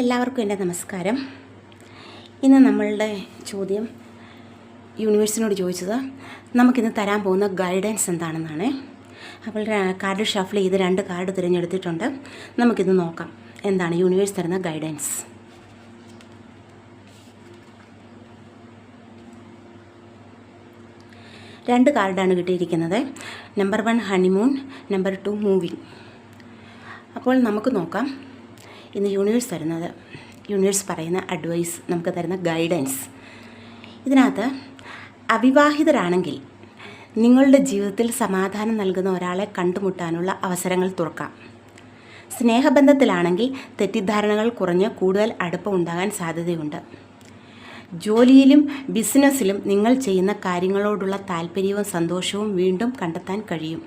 എല്ലാവർക്കും എൻ്റെ നമസ്കാരം. ഇന്ന് നമ്മളുടെ ചോദ്യം യൂണിവേഴ്സിനോട് ചോദിച്ചത് നമുക്കിന്ന് തരാൻ പോകുന്ന ഗൈഡൻസ് എന്താണെന്നാണ്. അപ്പോൾ കാർഡ് ഷഫിൾ ചെയ്ത് 2 കാർഡ് തിരഞ്ഞെടുത്തിട്ടുണ്ട്. നമുക്കിന്ന് നോക്കാം എന്താണ് യൂണിവേഴ്സ് തരുന്ന ഗൈഡൻസ്. രണ്ട് കാർഡാണ് കിട്ടിയിരിക്കുന്നത്. Number 1 honeymoon, number 2 moving. അപ്പോൾ നമുക്ക് നോക്കാം ഇന്ന് യൂണിവേഴ്സ് പറയുന്ന അഡ്വൈസ്, നമുക്ക് തരുന്ന ഗൈഡൻസ്. ഇതിനകത്ത് അവിവാഹിതരാണെങ്കിൽ നിങ്ങളുടെ ജീവിതത്തിൽ സമാധാനം നൽകുന്ന ഒരാളെ കണ്ടുമുട്ടാനുള്ള അവസരങ്ങൾ തുറക്കാം. സ്നേഹബന്ധത്തിലാണെങ്കിൽ തെറ്റിദ്ധാരണകൾ കുറഞ്ഞ് കൂടുതൽ അടുപ്പം ഉണ്ടാകാൻ സാധ്യതയുണ്ട്. ജോലിയിലും ബിസിനസ്സിലും നിങ്ങൾ ചെയ്യുന്ന കാര്യങ്ങളോടുള്ള താല്പര്യവും സന്തോഷവും വീണ്ടും കണ്ടെത്താൻ കഴിയും.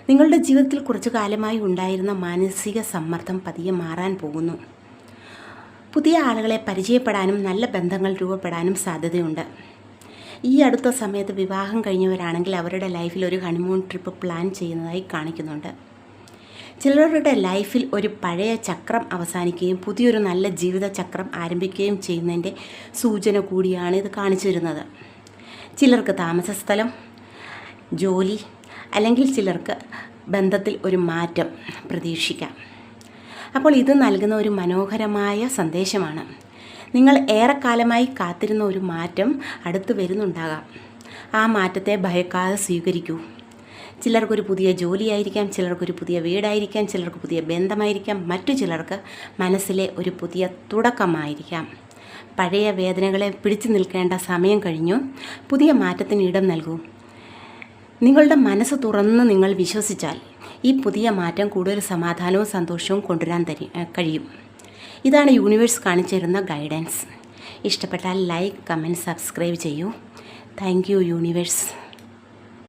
നിങ്ങളുടെ ജീവിതത്തിൽ കുറച്ചു കാലമായി ഉണ്ടായിരുന്ന മാനസിക സമ്മർദ്ദം പതിയെ മാറാൻ പോകുന്നു. പുതിയ ആളുകളെ പരിചയപ്പെടാനും നല്ല ബന്ധങ്ങൾ രൂപപ്പെടാനും സാധ്യതയുണ്ട്. ഈ അടുത്ത സമയത്ത് വിവാഹം കഴിഞ്ഞവരാണെങ്കിൽ അവരുടെ ലൈഫിൽ ഒരു ഹണിമൂൺ ട്രിപ്പ് പ്ലാൻ ചെയ്യുന്നതായി കാണിക്കുന്നുണ്ട്. ചിലരുടെ ലൈഫിൽ ഒരു പഴയ ചക്രം അവസാനിക്കുകയും പുതിയൊരു നല്ല ജീവിത ചക്രം ആരംഭിക്കുകയും ചെയ്യുന്നതിൻ്റെ സൂചന കൂടിയാണ് ഇത് കാണിച്ചു തരുന്നത്. ചിലർക്ക് താമസ സ്ഥലം, ജോലി, അല്ലെങ്കിൽ ചിലർക്ക് ബന്ധത്തിൽ ഒരു മാറ്റം പ്രതീക്ഷിക്കാം. അപ്പോൾ ഇത് നൽകുന്ന ഒരു മനോഹരമായ സന്ദേശമാണ്. നിങ്ങൾ ഏറെക്കാലമായി കാത്തിരുന്ന ഒരു മാറ്റം അടുത്ത് വരുന്നുണ്ടാകാം. ആ മാറ്റത്തെ ഭയക്കാതെ സ്വീകരിക്കൂ. ചിലർക്കൊരു പുതിയ ജോലിയായിരിക്കാം, ചിലർക്കൊരു പുതിയ വീടായിരിക്കാം, ചിലർക്ക് പുതിയ ബന്ധമായിരിക്കാം, മറ്റു ചിലർക്ക് മനസ്സിലെ ഒരു പുതിയ തുടക്കമായിരിക്കാം. പഴയ വേദനകളെ പിടിച്ചു നിൽക്കേണ്ട സമയം കഴിഞ്ഞു. പുതിയ മാറ്റത്തിന് ഇടം നൽകൂ. നിങ്ങളുടെ മനസ്സ് തുറന്ന് നിങ്ങൾ വിശ്വസിച്ചാൽ ഈ പുതിയ മാറ്റം കൂടുതൽ സമാധാനവും സന്തോഷവും കൊണ്ടുവരാൻ കഴിയും. ഇതാണ് യൂണിവേഴ്സ് കാണിച്ചു തരുന്ന ഗൈഡൻസ്. ഇഷ്ടപ്പെട്ടാൽ ലൈക്ക്, കമൻറ്റ്, സബ്സ്ക്രൈബ് ചെയ്യൂ. Thank you universe.